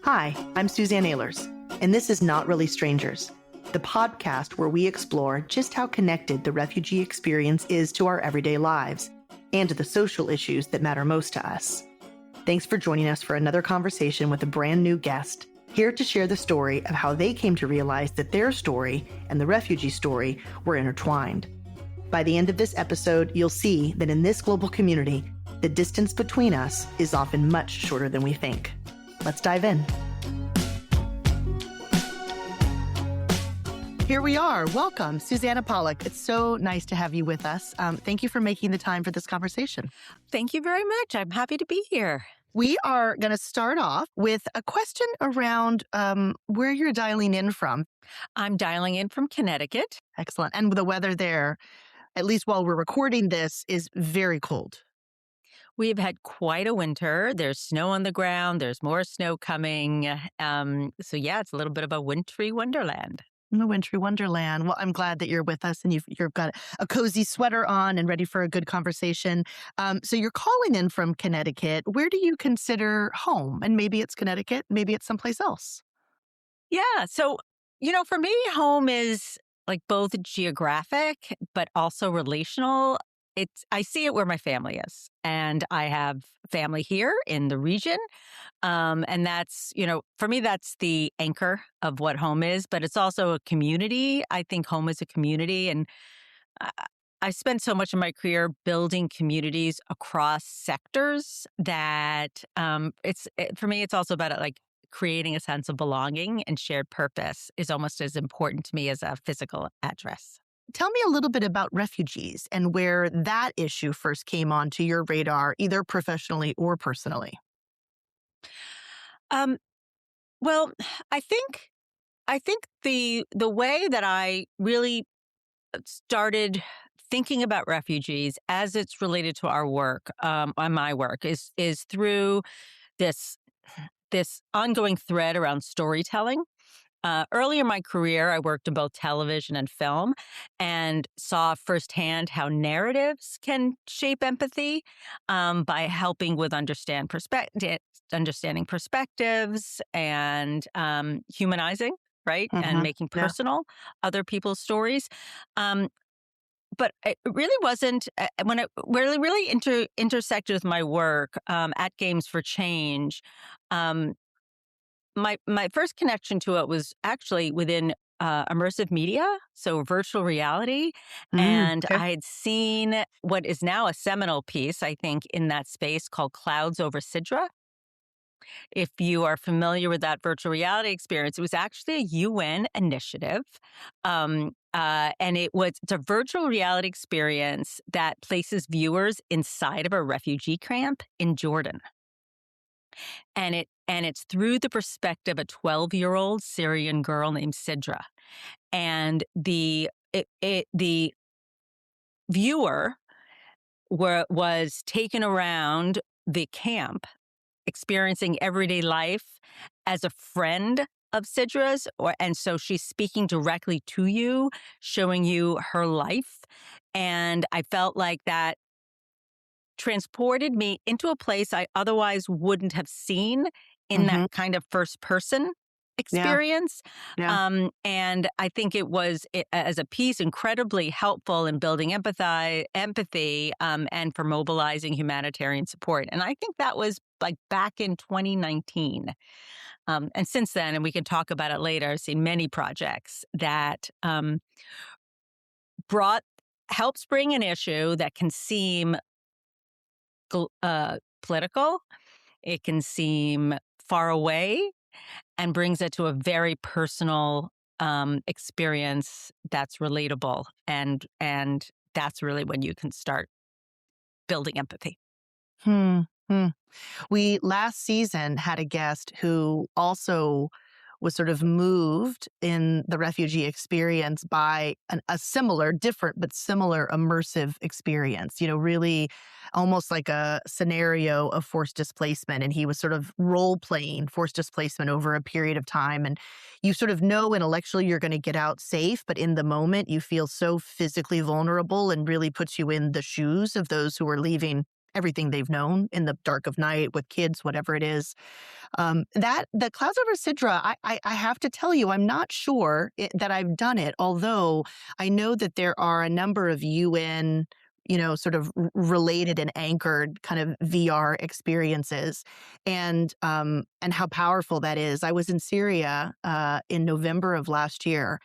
Hi, I'm Suzanne Ehlers, and this is Not Really Strangers, the podcast where we explore just how connected the refugee experience is to our everyday lives and to the social issues that matter most to us. Thanks for joining us for another conversation with a brand new guest, here to share the story of how they came to realize that their story and the refugee story were intertwined. By the end of this episode, you'll see that in this global community, the distance between us is often much shorter than we think. Let's dive in. Here we are. Welcome, Susanna Pollack. It's so nice to have you with us. Thank you for making the time for this conversation. Thank you very much. I'm happy to be here. We are going to start off with a question around where you're dialing in from. I'm dialing in from Connecticut. Excellent. And the weather there, at least while we're recording this, is very cold. We've had quite a winter. There's snow on the ground. There's more snow coming. So yeah, it's a little bit of a wintry wonderland. The wintry wonderland. Well, I'm glad that you're with us and you've got a cozy sweater on and ready for a good conversation. So you're calling in from Connecticut. Where do you consider home? And maybe it's Connecticut, maybe it's someplace else. Yeah. So, for me, home is like both geographic, but also relational. I see it where my family is, and I have family here in the region. And that's, for me, that's the anchor of what home is, but it's also a community. I think home is a community. And I spent so much of my career building communities across sectors that for me, it's also about like creating a sense of belonging, and shared purpose is almost as important to me as a physical address. Tell me a little bit about refugees and where that issue first came onto your radar, either professionally or personally. Well, I think the way that I really started thinking about refugees as it's related to our work, on my work, is through this ongoing thread around storytelling. Early in my career, I worked in both television and film and saw firsthand how narratives can shape empathy by helping with understanding perspectives and humanizing, right? Mm-hmm. And making personal other people's stories. But it really wasn't when it really intersected with my work at Games for Change. My first connection to it was actually within immersive media, so virtual reality. And Okay. I had seen what is now a seminal piece, I think, in that space called Clouds Over Sidra. If you are familiar with that virtual reality experience, it was actually a UN initiative. And it's a virtual reality experience that places viewers inside of a refugee camp in Jordan. And it's through the perspective of a 12-year-old Syrian girl named Sidra. And the viewer was taken around the camp, experiencing everyday life as a friend of Sidra's, and so she's speaking directly to you, showing you her life. And I felt like that transported me into a place I otherwise wouldn't have seen in that kind of first person experience. Yeah. And I think it was, as a piece, incredibly helpful in building empathy, and for mobilizing humanitarian support. And I think that was like back in 2019. And since then, and we can talk about it later, I've seen many projects that helps bring an issue that can seem political, it can seem far away, and brings it to a very personal experience that's relatable, and that's really when you can start building empathy. We last season had a guest who also was sort of moved in the refugee experience by a similar, different, but similar immersive experience, really almost like a scenario of forced displacement. And he was sort of role-playing forced displacement over a period of time. And you sort of know intellectually you're going to get out safe, but in the moment you feel so physically vulnerable, and really puts you in the shoes of those who are leaving everything they've known in the dark of night with kids, whatever it is. That the Clouds Over Sidra, I have to tell you, I'm not sure that I've done it, although I know that there are a number of UN, sort of related and anchored kind of VR experiences, and how powerful that is. I was in Syria in November of last year,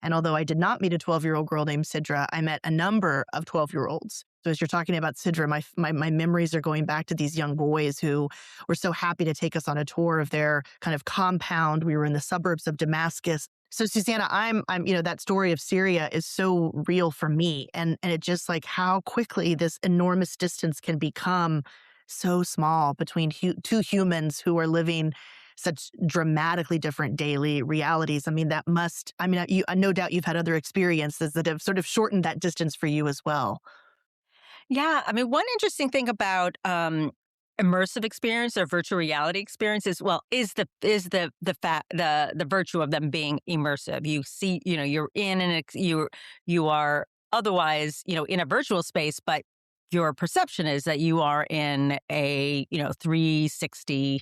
and although I did not meet a 12-year-old girl named Sidra, I met a number of 12-year-olds. So as you're talking about Sidra, my memories are going back to these young boys who were so happy to take us on a tour of their kind of compound. We were in the suburbs of Damascus. So Susanna, I'm that story of Syria is so real for me, and it just like how quickly this enormous distance can become so small between two humans who are living such dramatically different daily realities. I mean, no doubt you've had other experiences that have sort of shortened that distance for you as well. Yeah, I mean, one interesting thing about immersive experience or virtual reality experience is the virtue of them being immersive. You see, you're in you are otherwise, in a virtual space, but your perception is that you are in a 360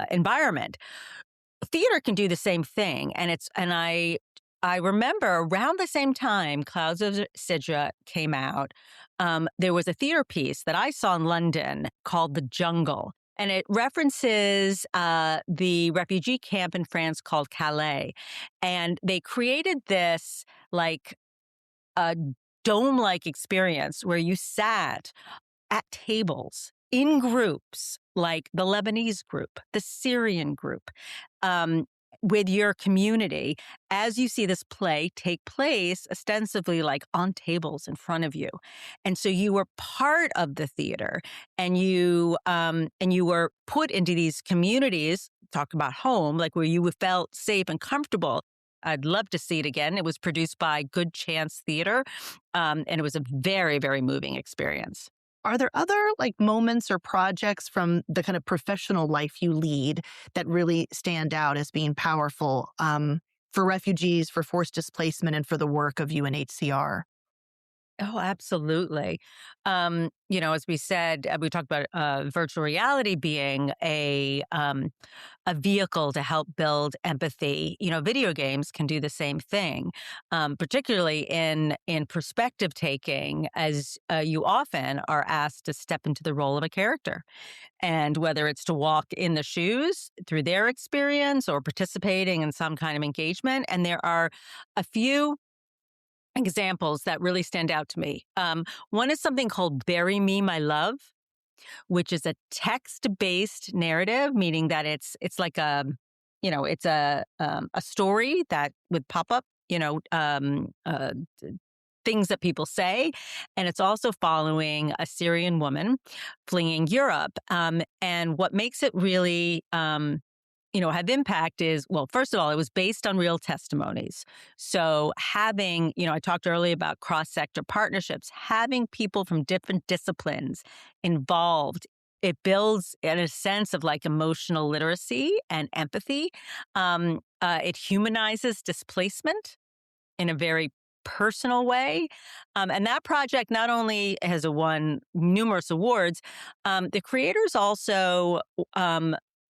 environment. Theater can do the same thing, and I remember around the same time Clouds of Sidra came out, there was a theater piece that I saw in London called The Jungle, and it references the refugee camp in France called Calais, and they created this like a dome-like experience where you sat at tables in groups, like the Lebanese group, the Syrian group, with your community as you see this play take place ostensibly like on tables in front of you. And so you were part of the theater, and you were put into these communities, talk about home, like where you felt safe and comfortable. I'd love to see it again. It was produced by Good Chance Theater, and it was a very, very moving experience. Are there other like moments or projects from the kind of professional life you lead that really stand out as being powerful for refugees, for forced displacement, and for the work of UNHCR? Oh, absolutely. As we said, we talked about virtual reality being a vehicle to help build empathy. Video games can do the same thing, particularly in perspective taking, as you often are asked to step into the role of a character, and whether it's to walk in the shoes through their experience or participating in some kind of engagement. And there are a few examples that really stand out to me. One is something called Bury Me, My Love, which is a text-based narrative, meaning that it's like it's a story that would pop up, things that people say, and it's also following a Syrian woman fleeing Europe. And what makes it really have impact is, well, first of all, it was based on real testimonies. So having, I talked earlier about cross-sector partnerships, having people from different disciplines involved, it builds in a sense of like emotional literacy and empathy. It humanizes displacement in a very personal way. And that project not only has won numerous awards, the creators also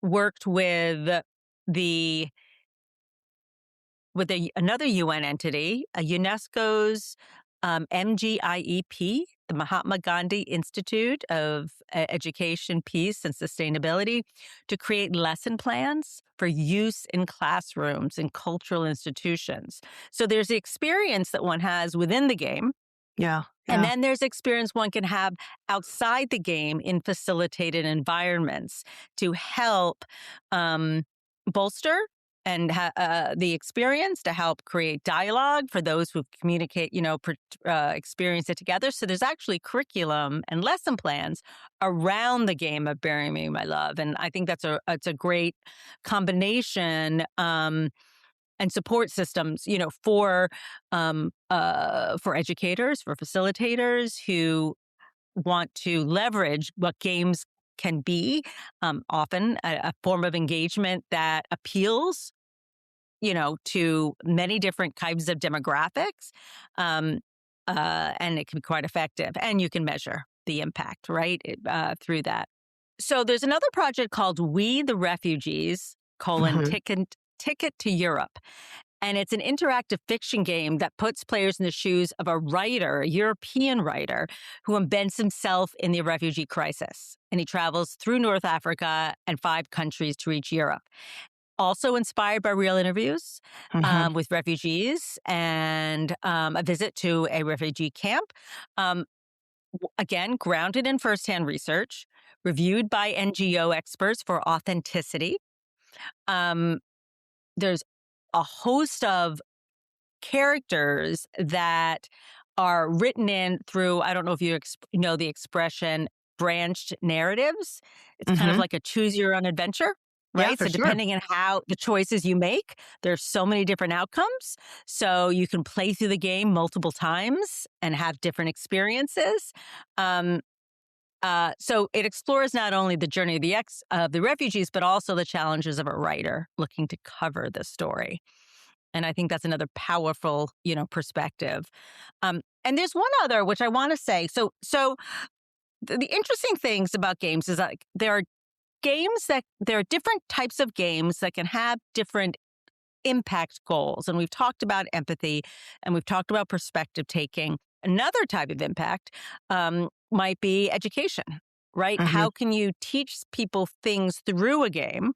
worked with another UN entity, UNESCO's MGIEP, the Mahatma Gandhi Institute of Education, Peace, and Sustainability, to create lesson plans for use in classrooms and cultural institutions. So there's the experience that one has within the game. Yeah. And then there's experience one can have outside the game in facilitated environments to help bolster and the experience, to help create dialogue for those who communicate, experience it together. So there's actually curriculum and lesson plans around the game of Bury Me, My Love. And I think it's a great combination and support systems, for educators, for facilitators who want to leverage what games can be, often a form of engagement that appeals, to many different kinds of demographics, and it can be quite effective, and you can measure. the impact, right, through that. So there's another project called We the Refugees, Mhm. Ticket to Europe. And it's an interactive fiction game that puts players in the shoes of a writer, a European writer, who embeds himself in the refugee crisis. And he travels through North Africa and 5 countries to reach Europe. Also inspired by real interviews Mhm. with refugees and a visit to a refugee camp. Um, Again, grounded in firsthand research, reviewed by NGO experts for authenticity. Um, there's a host of characters that are written in through, I don't know if you know the expression branched narratives. It's kind of Mhm. like a choose your own adventure, Yeah, right? for So sure. depending on how the choices you make, there's so many different outcomes. So you can play through the game multiple times and have different experiences. Um, so it explores not only the journey of the refugees, but also the challenges of a writer looking to cover the story. And I think that's another powerful, perspective. And there's one other which I want to say. So the interesting things about games is that there are different types of games that can have different impact goals. And we've talked about empathy and we've talked about perspective taking. Another type of impact might be education, right? Mhm. How can you teach people things through a game,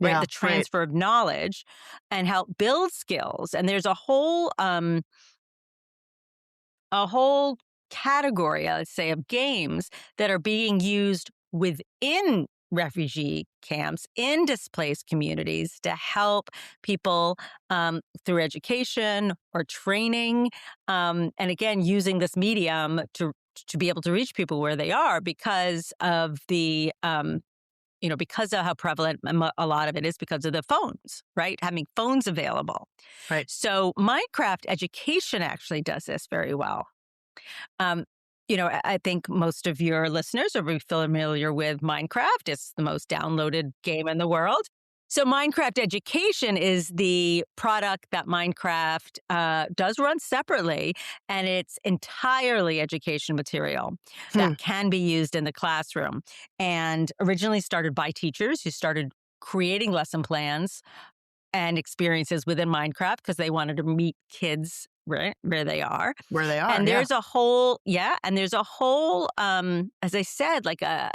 right? Yeah, The right. transfer of knowledge and help build skills. And there's a whole category, let's say, of games that are being used within refugee camps in displaced communities to help people through education or training. And again, using this medium to be able to reach people where they are because of because of how prevalent a lot of it is because of the phones, right? Having phones available. Right. So Minecraft education actually does this very well. Um, I think most of your listeners are very familiar with Minecraft. It's the most downloaded game in the world. So Minecraft Education is the product that Minecraft does run separately, and it's entirely education material Hmm. that can be used in the classroom. And originally started by teachers who started creating lesson plans and experiences within Minecraft because they wanted to meet kids right where they are. Where they are, And yeah. there's a whole, as I said, like a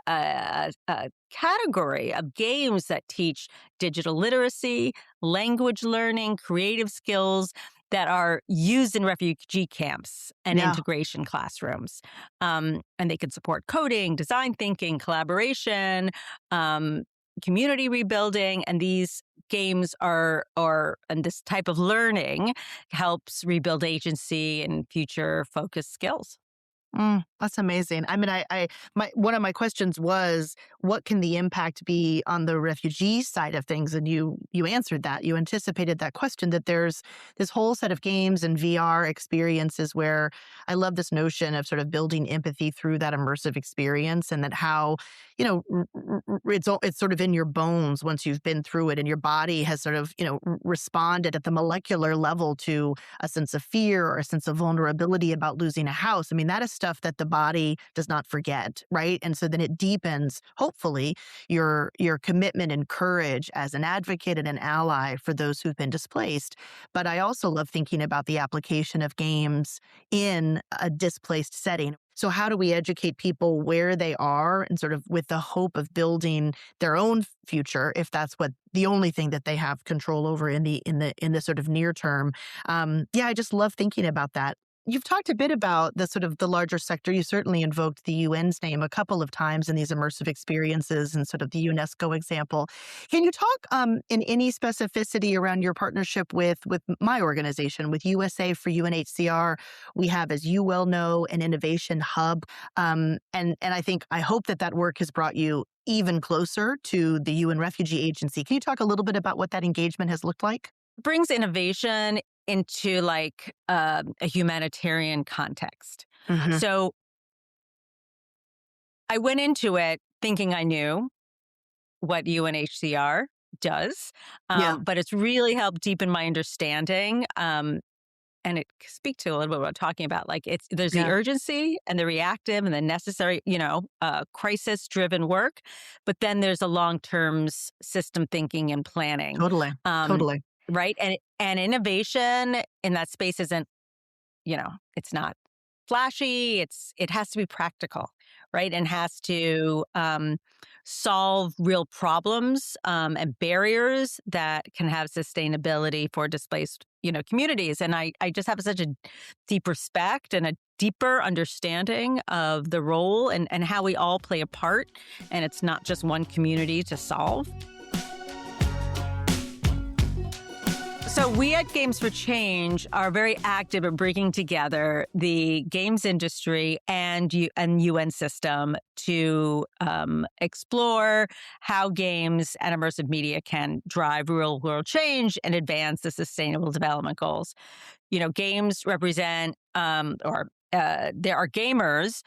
category of games that teach digital literacy, language learning, creative skills that are used in refugee camps and Yeah. integration classrooms. And they can support coding, design thinking, collaboration, um, community rebuilding, and these games and this type of learning helps rebuild agency and future focused skills. That's amazing. I mean, my one of my questions was, what can the impact be on the refugee side of things? And you answered that. You anticipated that question, that there's this whole set of games and VR experiences where I love this notion of sort of building empathy through that immersive experience, and that how, it's sort of in your bones once you've been through it, and your body has sort of, responded at the molecular level to a sense of fear or a sense of vulnerability about losing a house. I mean, that is stuff that the body does not forget, right? And so then it deepens, hopefully, your commitment and courage as an advocate and an ally for those who've been displaced. But I also love thinking about the application of games in a displaced setting. So how do we educate people where they are, and sort of with the hope of building their own future, if that's what the only thing that they have control over in the sort of near term? Yeah, I just love thinking about that. You've talked a bit about the sort of the larger sector. You certainly invoked the UN's name a couple of times in these immersive experiences and sort of the UNESCO example. Can you talk in any specificity around your partnership with my organization, with USA for UNHCR? We have, as you well know, an innovation hub, and I hope that that work has brought you even closer to the UN Refugee Agency. Can you talk a little bit about what that engagement has looked like? Brings innovation into like a humanitarian context. Hmm. So I went into it thinking I knew what UNHCR does, Yeah. but it's really helped deepen my understanding. and it speak to a little bit what I'm talking about. Like there's the Yeah, urgency and the reactive and the necessary, crisis-driven work, but then there's a long-term system thinking and planning. totally. Um, Totally. right? And innovation in that space isn't, it's not flashy. It has to be practical, right? And has to solve real problems and barriers that can have sustainability for displaced, communities. And I just have such a deep respect and a deeper understanding of the role and how we all play a part. And it's not just one community to solve. So we at Games for Change are very active in bringing together the games industry and UN system to explore how games and immersive media can drive real world change and advance the Sustainable Development Goals. Games represent, there are gamers,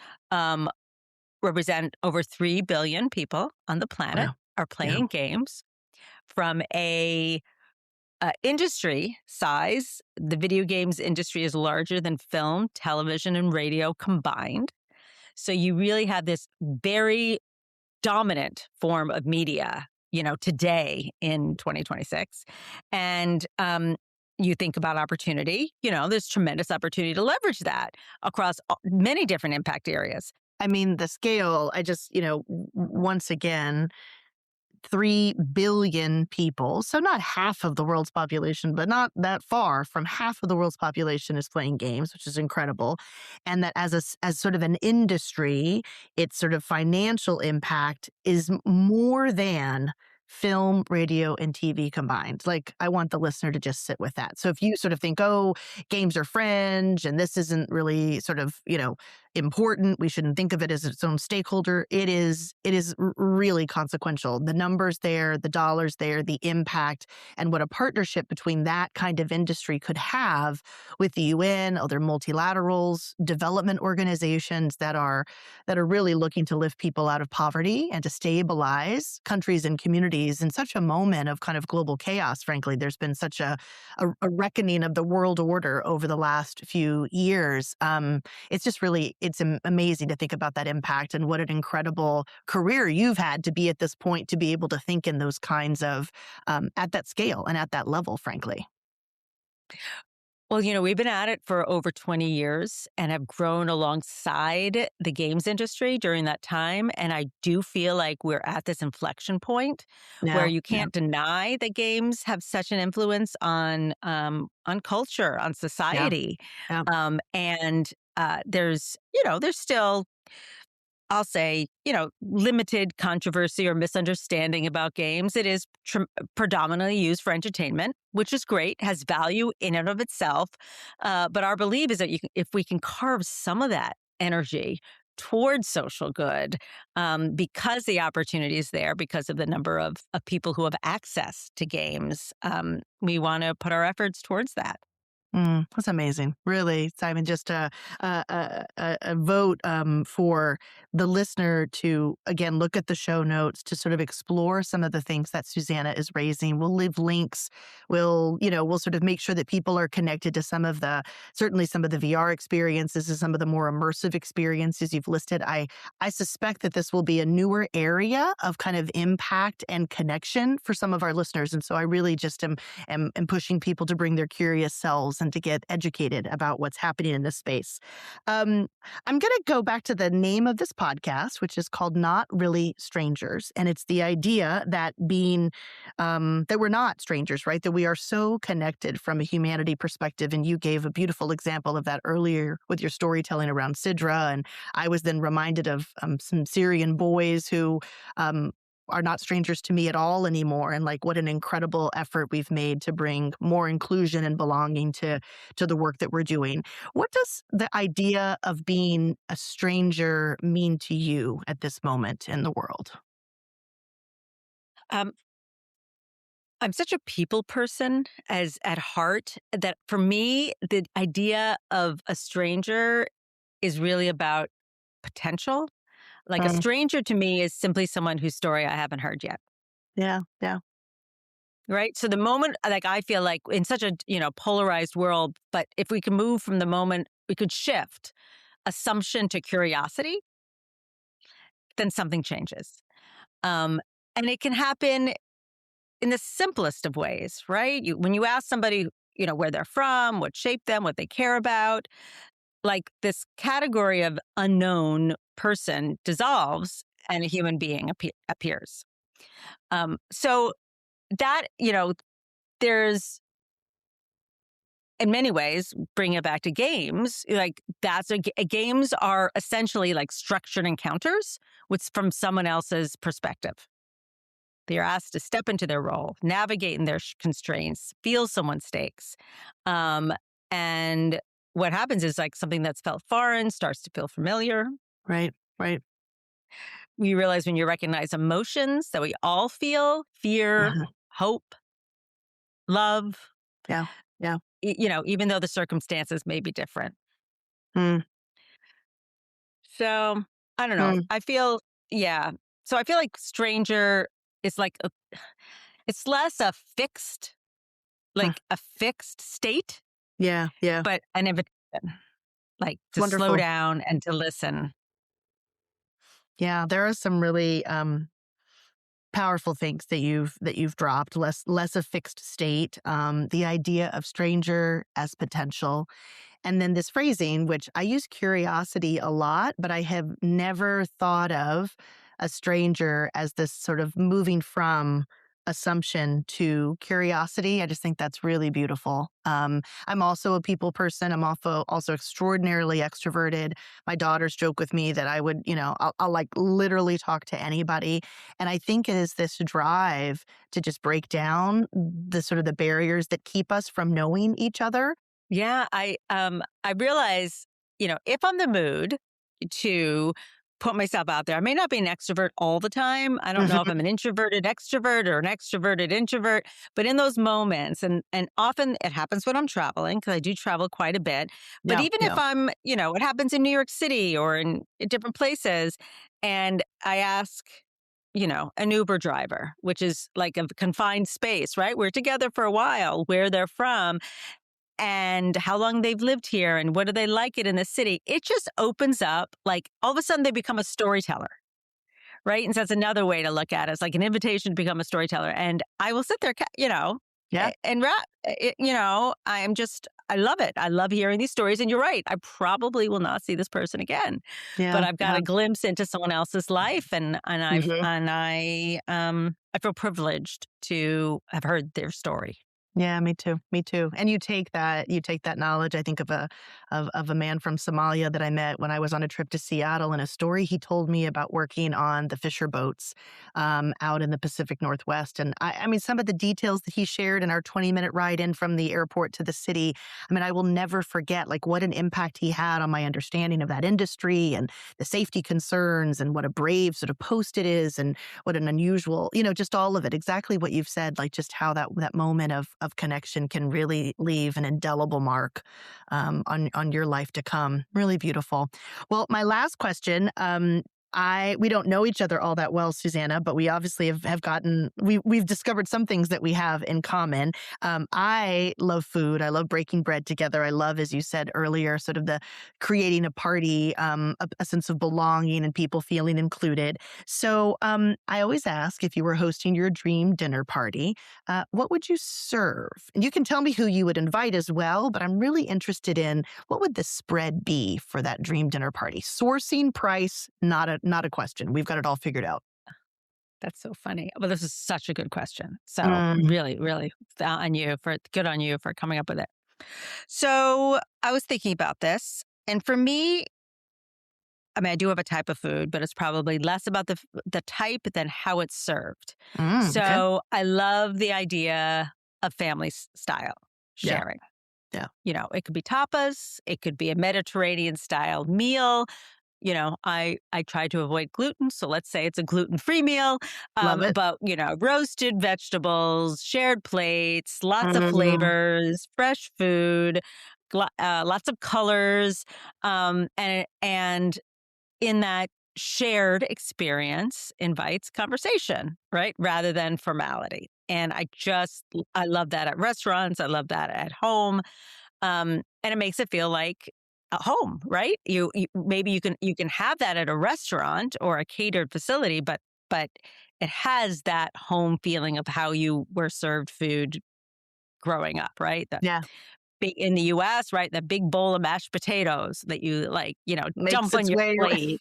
represent over 3 billion people on the planet Wow. are Yeah. playing games. From a industry size, the video games industry is larger than film, television, and radio combined. So you really have this very dominant form of media, today in 2026. And you think about opportunity, there's tremendous opportunity to leverage that across many different impact areas. I mean, the scale, I just, once again, 3 billion people. So not half of the world's population, but not that far from half of the world's population is playing games, which is incredible. And that as sort of an industry, its sort of financial impact is more than film, radio, and TV combined. Like, I want the listener to just sit with that. So if you sort of think, oh, games are fringe and this isn't really sort of, important, we shouldn't think of it as its own stakeholder. It is really consequential. The numbers there, the dollars there, the impact, and what a partnership between that kind of industry could have with the UN, other multilaterals, development organizations that are really looking to lift people out of poverty and to stabilize countries and communities in such a moment of kind of global chaos. Frankly, there's been such a reckoning of the world order over the last few years. It's just really, it's amazing to think about that impact and what an incredible career you've had to be at this point, to be able to think in those kinds of, at that scale and at that level, frankly. Well, we've been at it for over 20 years and have grown alongside the games industry during that time. And I do feel like we're at this inflection point where Yeah, you yeah, can't deny that games have such an influence on culture, on yeah, society. yeah. There's still, I'll say, limited controversy or misunderstanding about games. It is predominantly used for entertainment, which is great, has value in and of itself. But our belief is that if we can carve some of that energy towards social good, because the opportunity is there, because of the number of people who have access to games, we want to put our efforts towards that. That's amazing. Really, Simon, just a vote for the listener to, again, look at the show notes to sort of explore some of the things that Susanna is raising. We'll leave links. We'll sort of make sure that people are connected to certainly some of the VR experiences and some of the more immersive experiences you've listed. I suspect that this will be a newer area of kind of impact and connection for some of our listeners. And so I really just am pushing people to bring their curious selves and to get educated about what's happening in this space. I'm going to go back to the name of this podcast, which is called Not Really Strangers. And it's the idea that that we're not strangers, right? That we are so connected from a humanity perspective. And you gave a beautiful example of that earlier with your storytelling around Sidra. And I was then reminded of some Syrian boys who are not strangers to me at all anymore. And like, what an incredible effort we've made to bring more inclusion and belonging to the work that we're doing. What does the idea of being a stranger mean to you at this moment in the world? Um, I'm such a people person as at heart that for me, the idea of a stranger is really about potential. Like a Mm, stranger to me is simply someone whose story I haven't heard yet. yeah, yeah. right? So the moment, like, I feel like in such a, polarized world, but if we can move from the moment, we could shift assumption to curiosity, then something changes. Um, and it can happen in the simplest of ways, right? When you ask somebody, where they're from, what shaped them, what they care about, like this category of unknown person dissolves and a human being appears. So that, there's in many ways, bring it back to games, like that's games are essentially like structured encounters with from someone else's perspective. They're asked to step into their role, navigate in their constraints, feel someone's stakes. Um, and what happens is like something that's felt foreign starts to feel familiar. Right, right. We realize when you recognize emotions that we all feel fear, Uh-huh. hope, love, Yeah, yeah. even though the circumstances may be different. Mm, So I don't know. mm, I feel, yeah. So I feel like stranger is like, it's less a fixed, huh. like a fixed state, Yeah, yeah. but an invitation, like It's to slow wonderful. down and to listen. Yeah, there are some really powerful things that you've dropped. Less a fixed state. The idea of stranger as potential. And then this phrasing, which I use curiosity a lot, but I have never thought of a stranger as this sort of moving from assumption to curiosity. I just think that's really beautiful. I'm also a people person. I'm also extraordinarily extroverted. My daughters joke with me that I would, I'll like literally talk to anybody. And I think it is this drive to just break down the sort of the barriers that keep us from knowing each other. Yeah, I realize, if I'm the mood to put myself out there, I may not be an extrovert all the time. I don't know if Mhm. I'm an introverted extrovert or an extroverted introvert, but in those moments, and often it happens when I'm traveling because I do travel quite a bit. But Yeah, even if yeah. I'm, it happens in New York City or in different places, and I ask, an Uber driver, which is like a confined space, right? We're together for a while, where they're from and how long they've lived here and what do they like it in the city. It just opens up, like all of a sudden they become a storyteller, right? And so that's another way to look at it. It's like an invitation to become a storyteller. And I will sit there, Yeah, and rap, I love it. I love hearing these stories. And you're right. I probably will not see this person again, but yeah, I've got yeah. a glimpse into someone else's life. Mhm. I feel privileged to have heard their story. Yeah, me too. Me too. And you take that knowledge. I think of a man from Somalia that I met when I was on a trip to Seattle, and a story he told me about working on the fisher boats out in the Pacific Northwest. And I mean, some of the details that he shared in our 20-minute ride in from the airport to the city. I mean, I will never forget like what an impact he had on my understanding of that industry and the safety concerns and what a brave sort of post it is and what an unusual, just all of it. Exactly what you've said, like just how that moment of connection can really leave an indelible mark on your life to come. Really beautiful. Well, my last question. We don't know each other all that well, Susanna, but we obviously have we've discovered some things that we have in common. I love food. I love breaking bread together. I love, as you said earlier, sort of the creating a party, a sense of belonging and people feeling included. So I always ask, if you were hosting your dream dinner party, what would you serve? And you can tell me who you would invite as well, but I'm really interested in what would the spread be for that dream dinner party? Sourcing, price, not a question. We've got it all figured out. That's so funny. Well, this is such a good question. So Mm, really, really good on you for coming up with it. So I was thinking about this, and for me, I mean, I do have a type of food, but it's probably less about the type than how it's served. okay. So I love the idea of family style Yeah. sharing. Yeah. It could be tapas, it could be a Mediterranean style meal. I try to avoid gluten, so let's say it's a gluten-free meal. Love it. But roasted vegetables, shared plates, lots of Mm, flavors, fresh food, lots of colors, and in that shared experience invites conversation, right, rather than formality. And I love that at restaurants. I love that at home. And it makes it feel like a home, right? Maybe you can have that at a restaurant or a catered facility, but it has that home feeling of how you were served food growing up, right? Yeah. In the US, right? The big bowl of mashed potatoes that you Makes dump on its your way. plate,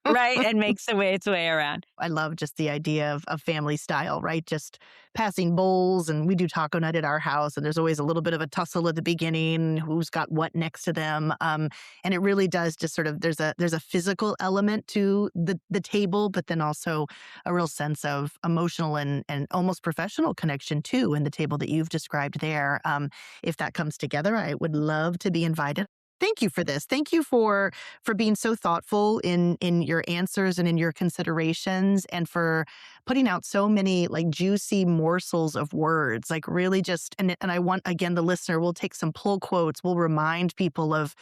right? And makes its way around. I love just the idea of family style, right? Just passing bowls, and we do taco night at our house, and there's always a little bit of a tussle at the beginning, who's got what next to them, and it really does just sort of there's a physical element to the table, but then also a real sense of emotional and almost professional connection too in the table that you've described there. If that comes together, I would love to be invited. Thank you for this. Thank you for being so thoughtful in your answers and in your considerations, and for putting out so many like juicy morsels of words, like really just, and I want, again, the listener, we'll take some pull quotes. We'll remind people of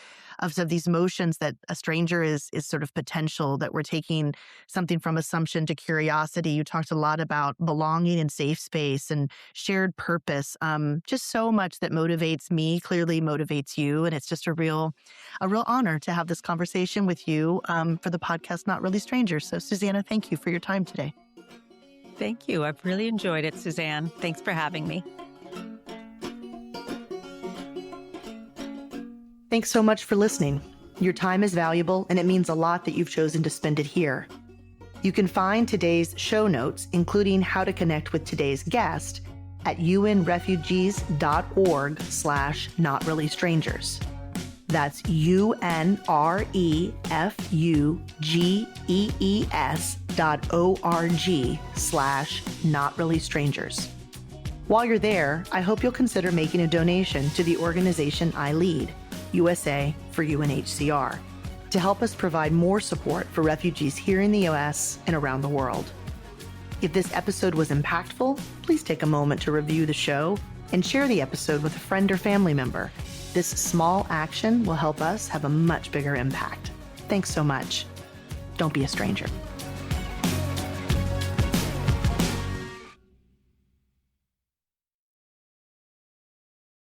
these motions that a stranger is sort of potential, that we're taking something from assumption to curiosity. You talked a lot about belonging and safe space and shared purpose. Just so much that motivates me, clearly motivates you. And it's just a real honor to have this conversation with you for the podcast, Not Really Strangers. So Susanna, thank you for your time today. Thank you. I've really enjoyed it, Suzanne. Thanks for having me. Thanks so much for listening. Your time is valuable, and it means a lot that you've chosen to spend it here. You can find today's show notes, including how to connect with today's guest, at unrefugees.org/notreallystrangers. That's unrefugees.org/notreallystrangers. While you're there, I hope you'll consider making a donation to the organization I lead, USA for UNHCR, to help us provide more support for refugees here in the US and around the world. If this episode was impactful, please take a moment to review the show and share the episode with a friend or family member. This small action will help us have a much bigger impact. Thanks so much. Don't be a stranger.